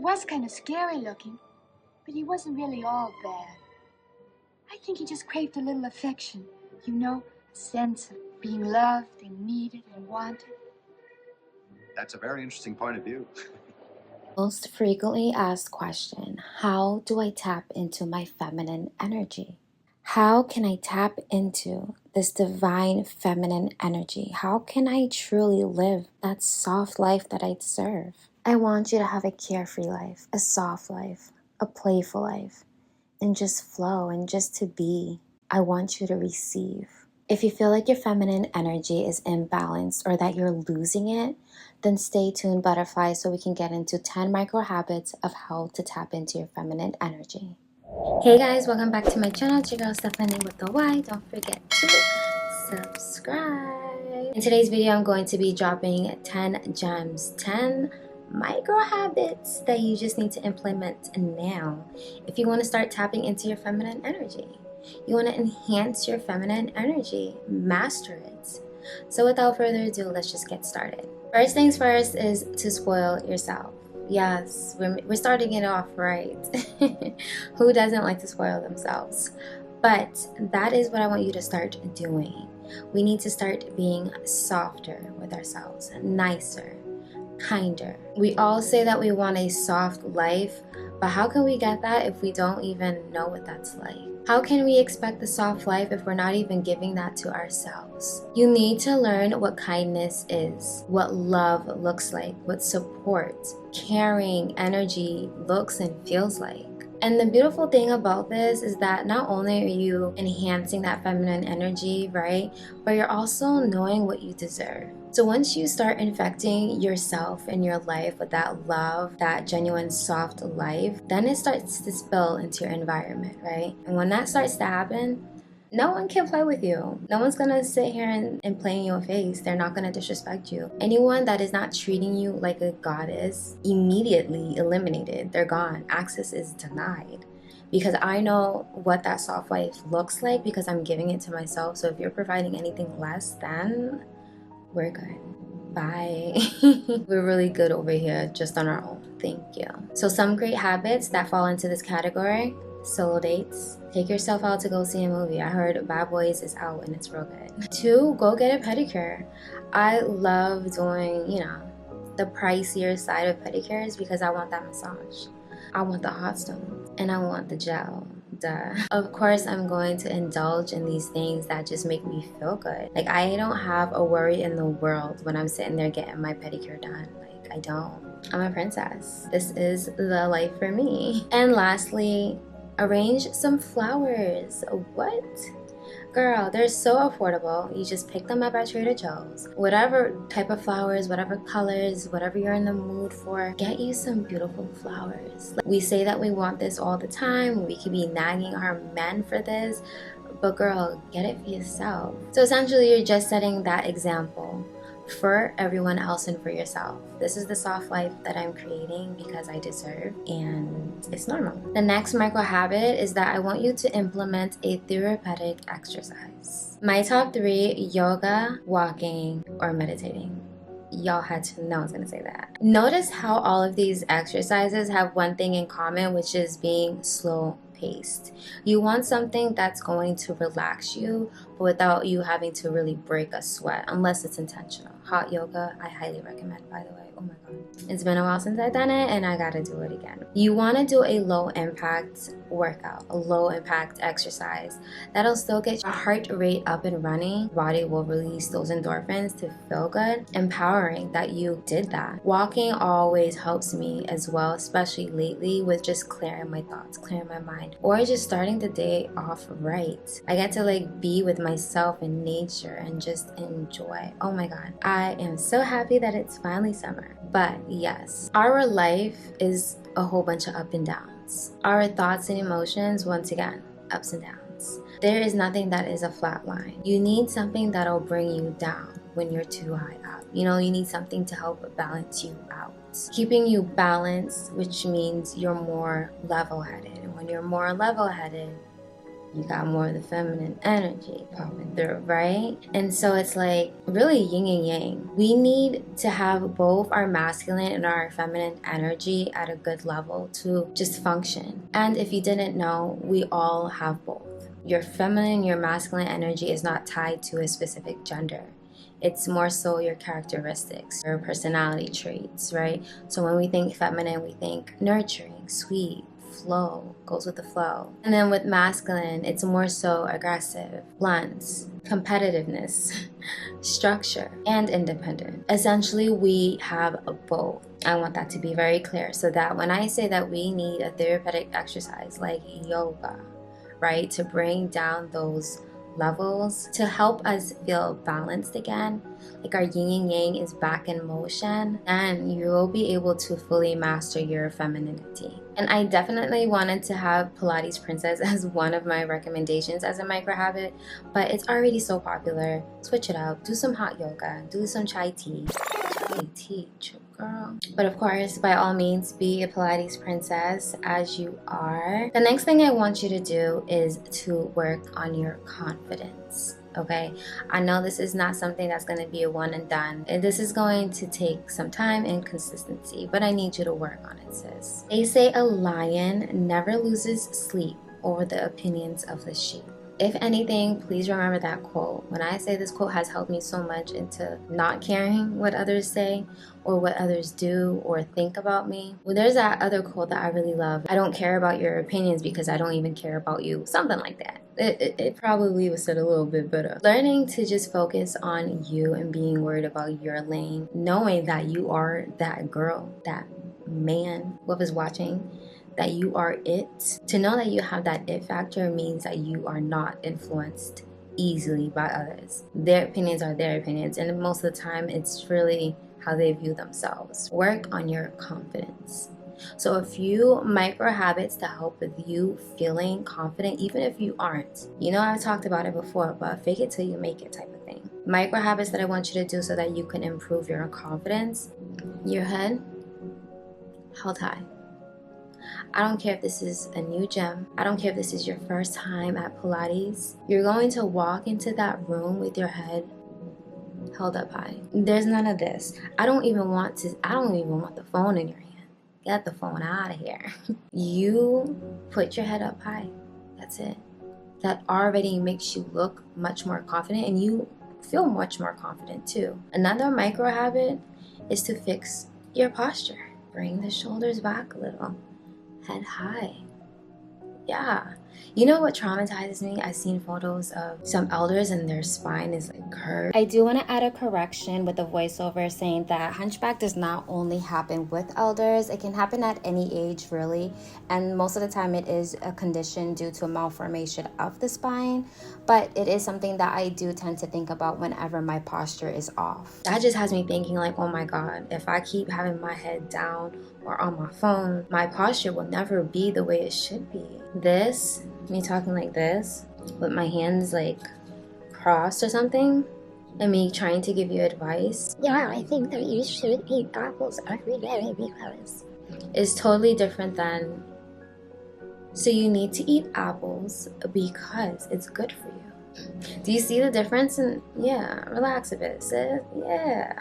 was kind of scary looking, but he wasn't really all bad. I think he just craved a little affection, you know, a sense of being loved and needed and wanted. That's a very interesting point of view. Most frequently asked question: how do I tap into my feminine energy? How can I tap into this divine feminine energy? How can I truly live that soft life that I deserve? I want you to have a carefree life, a soft life, a playful life, and just flow and just to be. I want you to receive. If you feel like your feminine energy is imbalanced or that you're losing it, then stay tuned, butterfly, so we can get into 10 micro habits of how to tap into your feminine energy. Hey guys, welcome back to my channel. It's your girl Stephanie with the Y. Don't forget to subscribe. In today's video, I'm going to be dropping 10 gems, 10 micro habits that you just need to implement now if you want to start tapping into your feminine energy. You want to enhance your feminine energy, master it. So without further ado, let's just get started. First things first is to spoil yourself. Yes, we're starting it off right. Who doesn't like to spoil themselves? But that is what I want you to start doing. We need to start being softer with ourselves, nicer, kinder. We all say that we want a soft life, but how can we get that if we don't even know what that's like? How can we expect the soft life if we're not even giving that to ourselves? You need to learn what kindness is, what love looks like, what support, caring energy looks and feels like. And the beautiful thing about this is that not only are you enhancing that feminine energy, right, but you're also knowing what you deserve. So once you start infecting yourself and your life with that love, that genuine soft life, then it starts to spill into your environment, right? And when that starts to happen, no one can play with you. No one's gonna sit here and play in your face. They're not gonna disrespect you. Anyone that is not treating you like a goddess, immediately eliminated. They're gone. Access is denied. Because I know what that soft life looks like because I'm giving it to myself. So if you're providing anything less, then we're good. Bye. We're really good over here just on our own. Thank you. So some great habits that fall into this category: solo dates. Take yourself out to go see a movie. I heard Bad Boys is out and it's real good. 2, go get a pedicure. I love doing, the pricier side of pedicures because I want that massage. I want the hot stone and I want the gel. Duh. Of course, I'm going to indulge in these things that just make me feel good. Like, I don't have a worry in the world when I'm sitting there getting my pedicure done. Like, I don't. I'm a princess. This is the life for me. And lastly, arrange some flowers. What? Girl, they're so affordable. You just pick them up at Trader Joe's. Whatever type of flowers, whatever colors, whatever you're in the mood for, get you some beautiful flowers. We say that we want this all the time. We could be nagging our men for this, but girl, get it for yourself. So essentially, you're just setting that example for everyone else and for yourself. This is the soft life that I'm creating because I deserve, and it's normal. The next micro habit is that I want you to implement a therapeutic exercise. My top 3: yoga, walking, or meditating. Y'all had to know I was gonna say that. Notice how all of these exercises have one thing in common, which is being slow paced. You want something that's going to relax you, but without you having to really break a sweat, unless it's intentional. Hot yoga, I highly recommend, by the way. Oh my god. It's been a while since I've done it and I gotta do it again. You want to do a low impact workout, a low impact exercise that'll still get your heart rate up and running. Body will release those endorphins to feel good. Empowering that you did that. Walking always helps me as well, especially lately, with just clearing my thoughts, clearing my mind, or just starting the day off right. I get to be with myself in nature and just enjoy. Oh my god, I am so happy that it's finally summer. But yes, our life is a whole bunch of up and downs. Our thoughts and emotions, once again, ups and downs. There is nothing that is a flat line. You need something that'll bring you down when you're too high up. You need something to help balance you out. Keeping you balanced, which means you're more level-headed. And when you're more level-headed, you got more of the feminine energy popping through, right? And so it's like really yin and yang. We need to have both our masculine and our feminine energy at a good level to just function. And if you didn't know, we all have both. Your feminine, your masculine energy is not tied to a specific gender. It's more so your characteristics, your personality traits, right? So when we think feminine, we think nurturing, sweet, flow, goes with the flow. And then with masculine, it's more so aggressive, blunt, competitiveness, structure, and independent. Essentially, we have both. I want that to be very clear so that when I say that we need a therapeutic exercise like yoga, right, to bring down those levels to help us feel balanced again, like our yin and yang is back in motion, and you will be able to fully master your femininity. And I definitely wanted to have Pilates Princess as one of my recommendations as a micro habit, but it's already so popular. Switch it up, do some hot yoga, do some chai tea. Chai tea, girl. But of course, by all means, be a Pilates princess as you are. The next thing I want you to do is to work on your confidence. Okay, I know this is not something that's going to be a one and done. This is going to take some time and consistency, but I need you to work on it, sis. They say a lion never loses sleep over the opinions of the sheep. If anything, please remember that quote. When I say this quote has helped me so much into not caring what others say or what others do or think about me. Well, there's that other quote that I really love. I don't care about your opinions because I don't even care about you. Something like that. It probably was said a little bit better. Learning to just focus on you and being worried about your lane, knowing that you are that girl, that man, whoever's watching, that you are it. To know that you have that it factor means that you are not influenced easily by others. Their opinions are their opinions, and most of the time it's really how they view themselves. Work on your confidence. So a few micro habits to help with you feeling confident even if you aren't. You know, I've talked about it before, but fake it till you make it type of thing. Micro habits that I want you to do so that you can improve your confidence. Your head held high. I don't care if this is a new gym. I don't care if this is your first time at Pilates. You're going to walk into that room with your head held up high. There's none of this. I don't even want the phone in your hand. Get the phone out of here. You put your head up high. That's it. That already makes you look much more confident, and you feel much more confident too. Another micro habit is to fix your posture. Bring the shoulders back a little. Head high. Yeah. You know what traumatizes me? I've seen photos of some elders and their spine is like curved. I do want to add a correction with the voiceover saying that hunchback does not only happen with elders, it can happen at any age really, and most of the time it is a condition due to a malformation of the spine, but it is something that I do tend to think about whenever my posture is off. That just has me thinking like, oh my god, if I keep having my head down or on my phone, my posture will never be the way it should be. This, me talking like this, with my hands like crossed or something, and me trying to give you advice. Yeah, I think that you should eat apples every day because is totally different than, so you need to eat apples because it's good for you. Do you see the difference? And yeah, relax a bit, sis. Yeah.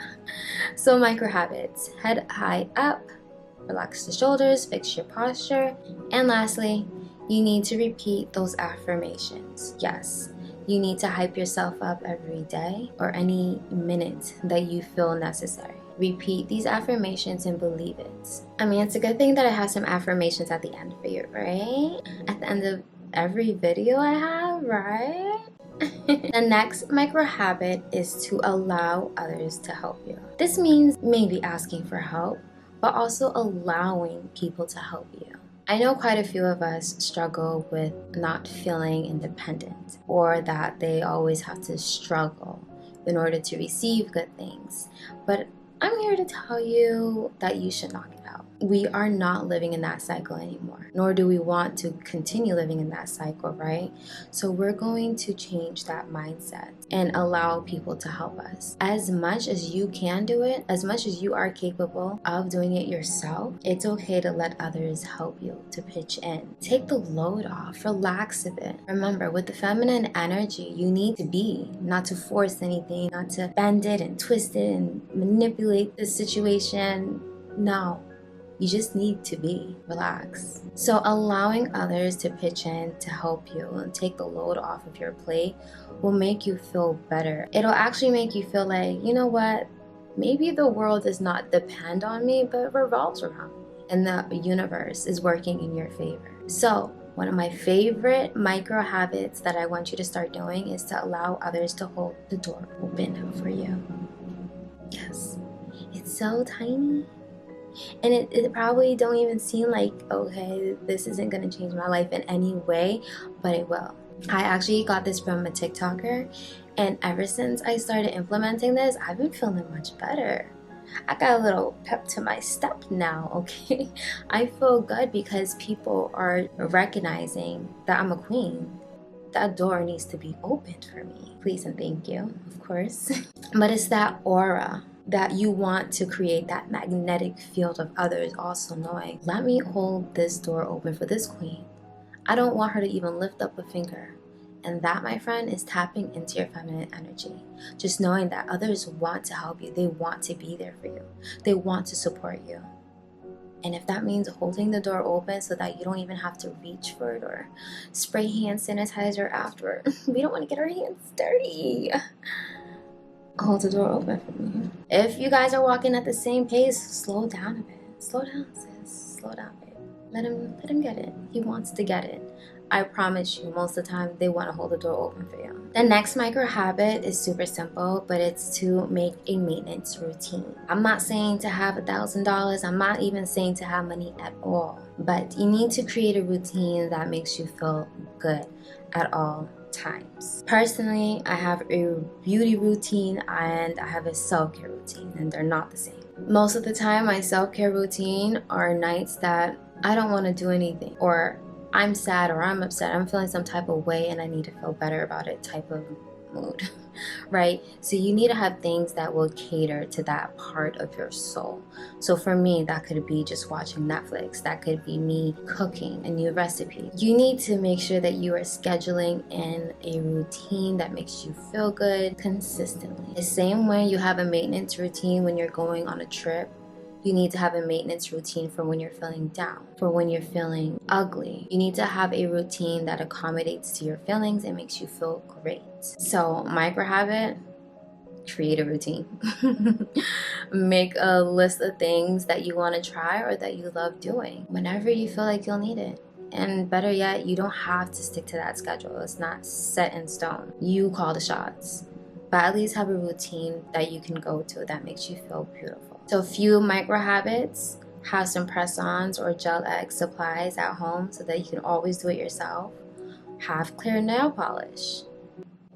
So micro habits. Head high up. Relax the shoulders. Fix your posture. And lastly, you need to repeat those affirmations. Yes, you need to hype yourself up every day or any minute that you feel necessary. Repeat these affirmations and believe it. I mean, it's a good thing that I have some affirmations at the end for you, right? At the end of every video I have, right? The next micro habit is to allow others to help you. This means maybe asking for help, but also allowing people to help you. I know quite a few of us struggle with not feeling independent, or that they always have to struggle in order to receive good things. But I'm here to tell you that you should knock it out. We are not living in that cycle anymore, nor do we want to continue living in that cycle, right? So we're going to change that mindset and allow people to help us. As much as you can do it, as much as you are capable of doing it yourself, it's okay to let others help you, to pitch in. Take the load off, relax a bit. Remember, with the feminine energy, you need to be, not to force anything, not to bend it and twist it and manipulate the situation. No. You just need to be relaxed. So allowing others to pitch in to help you and take the load off of your plate will make you feel better. It'll actually make you feel like, you know what? Maybe the world does not depend on me, but revolves around me. And the universe is working in your favor. So one of my favorite micro habits that I want you to start doing is to allow others to hold the door open for you. Yes, it's so tiny. And it probably don't even seem like, okay, this isn't going to change my life in any way, but it will. I actually got this from a TikToker, and ever since I started implementing this, I've been feeling much better. I got a little pep to my step now, okay? I feel good because people are recognizing that I'm a queen. That door needs to be opened for me. Please and thank you, of course. But it's that aura that you want to create, that magnetic field of others also knowing, let me hold this door open for this queen. I don't want her to even lift up a finger. And that, my friend, is tapping into your feminine energy. Just knowing that others want to help you. They want to be there for you. They want to support you. And if that means holding the door open so that you don't even have to reach for it or spray hand sanitizer after, we don't want to get our hands dirty. Hold the door open for me. If you guys are walking at the same pace, slow down a bit. Slow down, sis. Slow down, babe. Let him get it. He wants to get it. I promise you, most of the time, they want to hold the door open for you. The next micro habit is super simple, but it's to make a maintenance routine. I'm not saying to have $1,000. I'm not even saying to have money at all. But you need to create a routine that makes you feel good at all times. Personally, I have a beauty routine and I have a self-care routine, and they're not the same. Most of the time, my self-care routine are nights that I don't want to do anything, or I'm sad or I'm upset, I'm feeling some type of way and I need to feel better about it type of mood, right? So you need to have things that will cater to that part of your soul. So for me, that could be just watching Netflix. That could be me cooking a new recipe. You need to make sure that you are scheduling in a routine that makes you feel good consistently. The same way you have a maintenance routine when you're going on a trip, you need to have a maintenance routine for when you're feeling down, for when you're feeling ugly. You need to have a routine that accommodates to your feelings and makes you feel great. So, micro habit, create a routine. Make a list of things that you want to try or that you love doing whenever you feel like you'll need it. And better yet, you don't have to stick to that schedule. It's not set in stone. You call the shots. But at least have a routine that you can go to that makes you feel beautiful. So a few micro habits: have some press-ons or gel egg supplies at home so that you can always do it yourself. Have clear nail polish.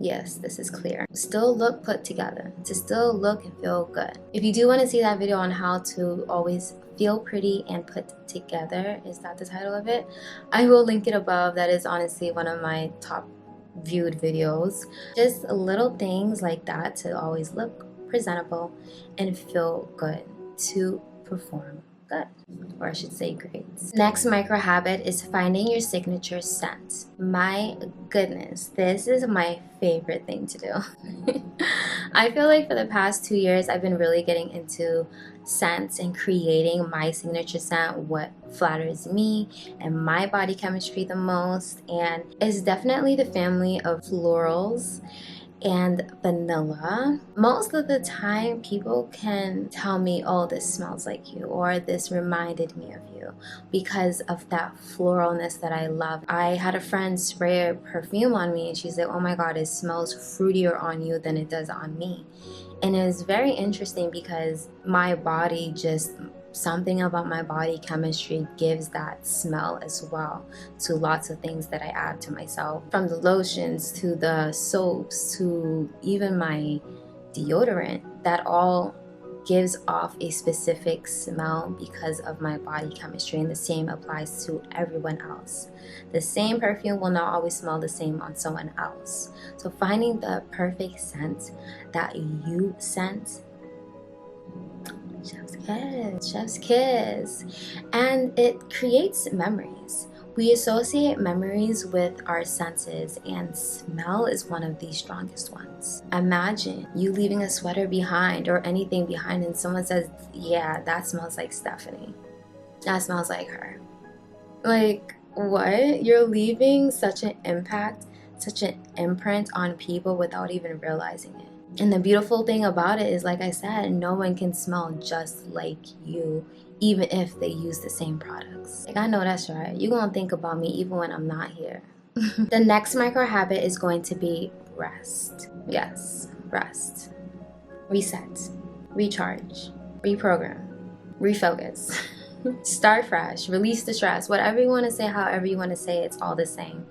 Yes, this is clear. Still look put together, to still look and feel good. If you do want to see that video on how to always feel pretty and put together, is that the title of it? I will link it above. That is honestly one of my top viewed videos. Just little things like that to always look presentable and feel good, to perform good, or I should say great. Next micro habit is finding your signature scent. My goodness, this is my favorite thing to do. I feel like for the past 2 years I've been really getting into scents and creating my signature scent, what flatters me and my body chemistry the most, and it's definitely the family of florals and vanilla. Most of the time people can tell me, oh, this smells like you, or this reminded me of you, because of that floralness that I love. I had a friend spray a perfume on me and she said, oh my god, it smells fruitier on you than it does on me. And it was very interesting because my body, just something about my body chemistry gives that smell as well to lots of things that I add to myself, from the lotions to the soaps to even my deodorant. That all gives off a specific smell because of my body chemistry, and the same applies to everyone else. The same perfume will not always smell the same on someone else. So finding the perfect scent that you scent, chef's kiss. And it creates memories. We associate memories with our senses, and smell is one of the strongest ones. Imagine you leaving a sweater behind or anything behind, and someone says, yeah, that smells like Stephanie. That smells like her. Like, what? You're leaving such an impact, such an imprint on people without even realizing it. And the beautiful thing about it is, like I said, no one can smell just like you, even if they use the same products. Like, I know that's right. You're gonna think about me even when I'm not here. The next micro habit is going to be rest. Yes, rest. Reset, recharge, reprogram, refocus. Start fresh, release the stress. Whatever you want to say, however you want to say it, it's all the same.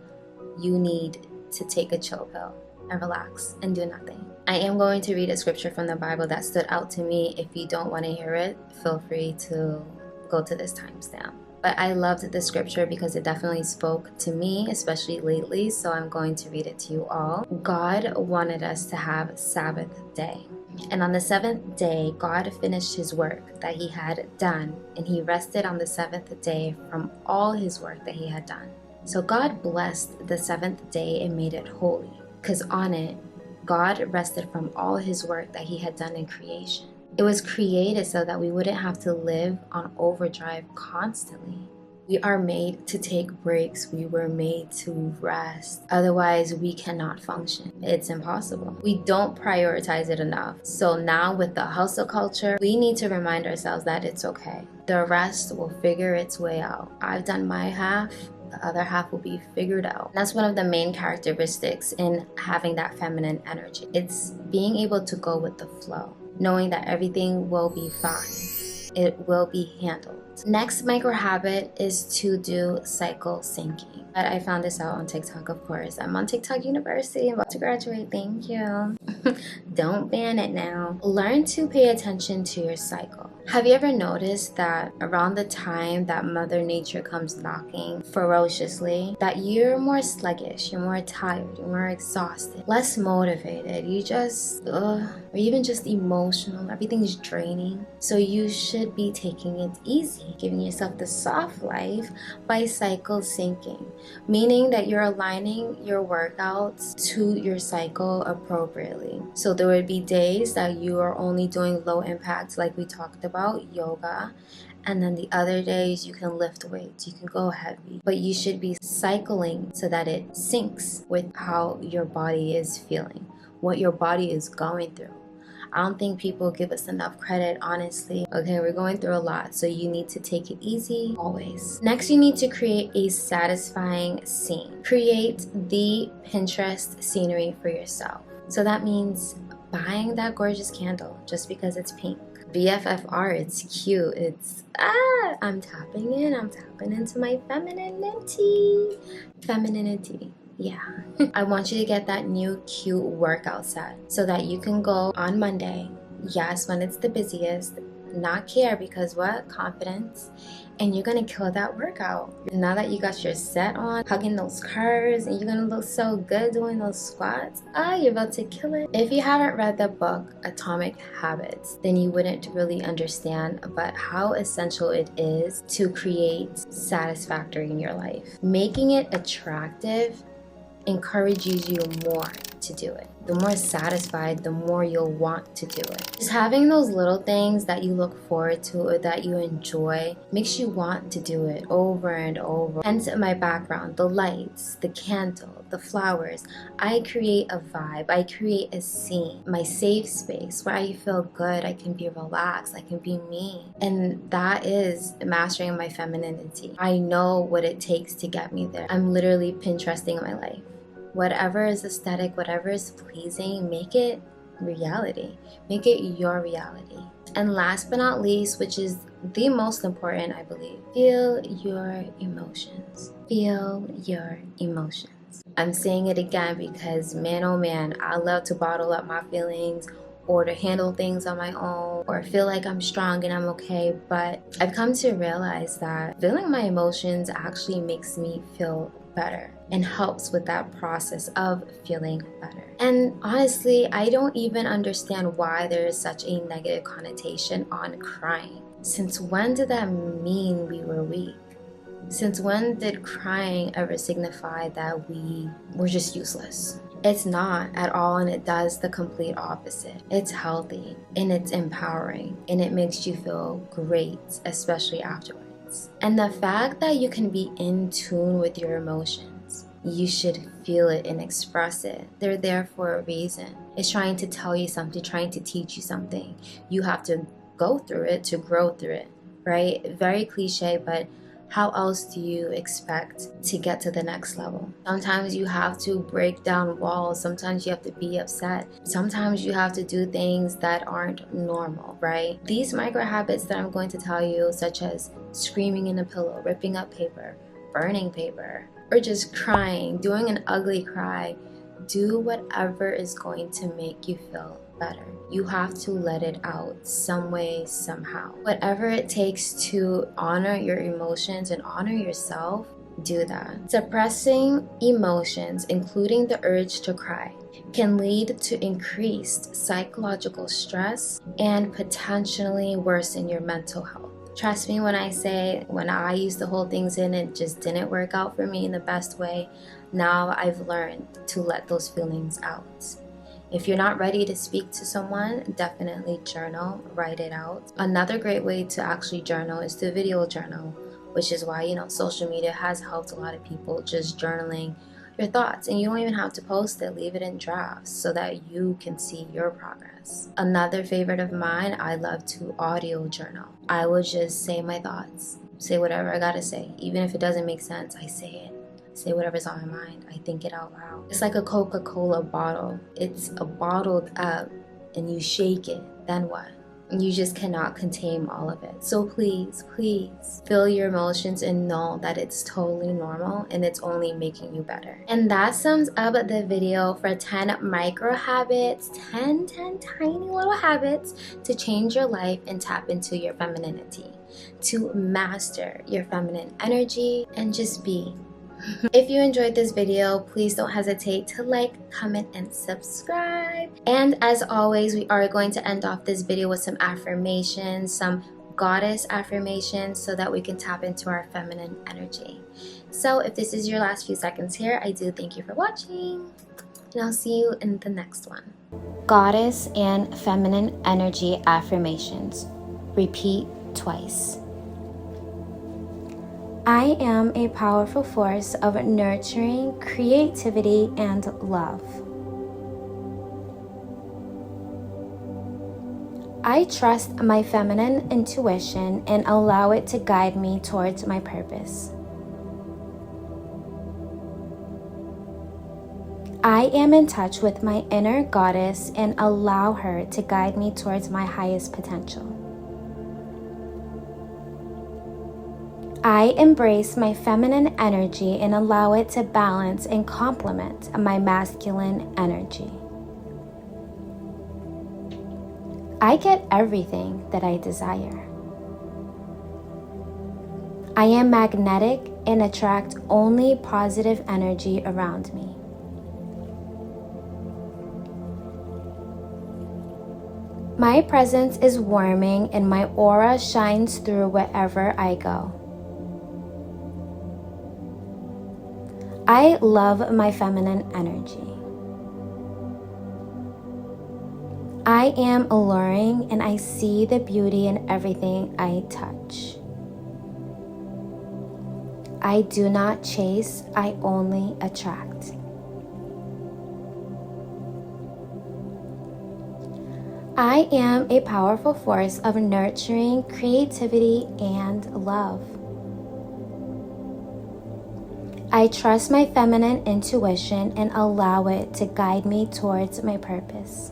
You need to take a chill pill and relax and do nothing. I am going to read a scripture from the Bible that stood out to me. If you don't want to hear it, feel free to go to this timestamp. But I loved the scripture because it definitely spoke to me, especially lately, so I'm going to read it to you all. God wanted us to have Sabbath day. And on the seventh day, God finished his work that he had done, and he rested on the seventh day from all his work that he had done. So God blessed the seventh day and made it holy, because on it, God rested from all his work that he had done in creation. It was created so that we wouldn't have to live on overdrive constantly. We are made to take breaks. We were made to rest. Otherwise, we cannot function. It's impossible. We don't prioritize it enough. So now with the hustle culture, we need to remind ourselves that it's okay. The rest will figure its way out. I've done my half. The other half will be figured out. That's one of the main characteristics in having that feminine energy. It's being able to go with the flow, knowing that everything will be fine. It will be handled. Next micro habit is to do cycle syncing. I found this out on TikTok, of course. I'm on TikTok University. I'm about to graduate. Thank you. Don't ban it now. Learn to pay attention to your cycle. Have you ever noticed that around the time that Mother Nature comes knocking ferociously, that you're more sluggish, you're more tired, you're more exhausted, less motivated, you just, or even just emotional, everything's draining. So you should be taking it easy, giving yourself the soft life by cycle syncing, meaning that you're aligning your workouts to your cycle appropriately. So there would be days that you are only doing low impact, like we talked about, yoga, and then the other days you can lift weights, you can go heavy, but you should be cycling so that it syncs with how your body is feeling, what your body is going through. I don't think people give us enough credit, honestly. Okay, we're going through a lot, so you need to take it easy always. Next, you need to create a satisfying scene. Create the Pinterest scenery for yourself. So that means buying that gorgeous candle just because it's pink. BFFR, it's cute. It's, I'm tapping into my femininity. Femininity. Yeah. I want you to get that new cute workout set so that you can go on Monday, yes, when it's the busiest, not care because what? Confidence. And you're gonna kill that workout. Now that you got your set on, hugging those curves, and you're gonna look so good doing those squats, you're about to kill it. If you haven't read the book Atomic Habits, then you wouldn't really understand about how essential it is to create satisfactory in your life. Making it attractive encourages you more to do it. The more satisfied, the more you'll want to do it. Just having those little things that you look forward to or that you enjoy makes you want to do it over and over. Hence my background, the lights, the candle, the flowers. I create a vibe, I create a scene, my safe space where I feel good, I can be relaxed, I can be me. And that is mastering my femininity. I know what it takes to get me there. I'm literally Pinteresting my life. Whatever is aesthetic, whatever is pleasing, make it reality. Make it your reality. And last but not least, which is the most important, I believe, feel your emotions. Feel your emotions. I'm saying it again because, man, oh man, I love to bottle up my feelings or to handle things on my own or feel like I'm strong and I'm okay. But I've come to realize that feeling my emotions actually makes me feel better and helps with that process of feeling better. And honestly, I don't even understand why there is such a negative connotation on crying. Since when did that mean we were weak? Since when did crying ever signify that we were just useless? It's not at all, and it does the complete opposite. It's healthy and it's empowering and it makes you feel great, especially afterwards. And the fact that you can be in tune with your emotions, you should feel it and express it. They're there for a reason. It's trying to tell you something, trying to teach you something. You have to go through it to grow through it, right? Very cliche, but how else do you expect to get to the next level? Sometimes you have to break down walls. Sometimes you have to be upset. Sometimes you have to do things that aren't normal, right? These micro habits that I'm going to tell you, such as screaming in a pillow, ripping up paper, burning paper, or just crying, doing an ugly cry, do whatever is going to make you feel better. You have to let it out some way, somehow. Whatever it takes to honor your emotions and honor yourself, do that. Suppressing emotions, including the urge to cry, can lead to increased psychological stress and potentially worsen your mental health. Trust me when I say, when I used to hold things in, it just didn't work out for me in the best way. Now I've learned to let those feelings out. If you're not ready to speak to someone, definitely journal, write it out. Another great way to actually journal is to video journal, which is why, social media has helped a lot of people just journaling your thoughts. And you don't even have to post it, leave it in drafts so that you can see your progress. Another favorite of mine, I love to audio journal. I will just say my thoughts, say whatever I gotta say. Even if it doesn't make sense, I say it. Say whatever's on my mind. I think it out loud. It's like a Coca-Cola bottle. It's bottled up and you shake it. Then what? You just cannot contain all of it. So please, please feel your emotions and know that it's totally normal and it's only making you better. And that sums up the video for 10 micro habits, 10 tiny little habits to change your life and tap into your femininity, to master your feminine energy and just be. If you enjoyed this video, please don't hesitate to like, comment, and subscribe. And as always, we are going to end off this video with some affirmations, some goddess affirmations, so that we can tap into our feminine energy. So if this is your last few seconds here, I do thank you for watching, and I'll see you in the next one. Goddess and feminine energy affirmations. Repeat twice. I am a powerful force of nurturing, creativity, and love. I trust my feminine intuition and allow it to guide me towards my purpose. I am in touch with my inner goddess and allow her to guide me towards my highest potential. I embrace my feminine energy and allow it to balance and complement my masculine energy. I get everything that I desire. I am magnetic and attract only positive energy around me. My presence is warming and my aura shines through wherever I go. I love my feminine energy. I am alluring and I see the beauty in everything I touch. I do not chase, I only attract. I am a powerful force of nurturing, creativity, and love. I trust my feminine intuition and allow it to guide me towards my purpose.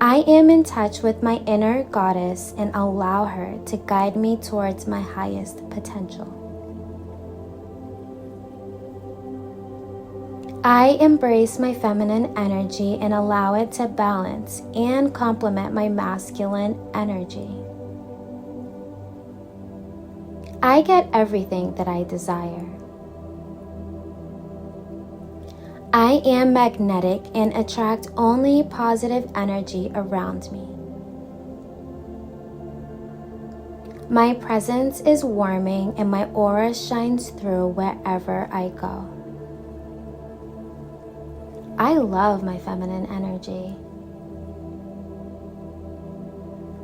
I am in touch with my inner goddess and allow her to guide me towards my highest potential. I embrace my feminine energy and allow it to balance and complement my masculine energy. I get everything that I desire. I am magnetic and attract only positive energy around me. My presence is warming and my aura shines through wherever I go. I love my feminine energy.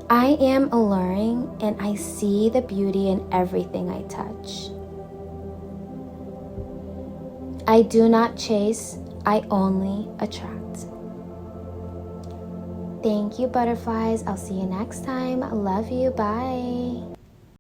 I am alluring and I see the beauty in everything I touch. I do not chase, I only attract. Thank you, butterflies. I'll see you next time. Love you. Bye.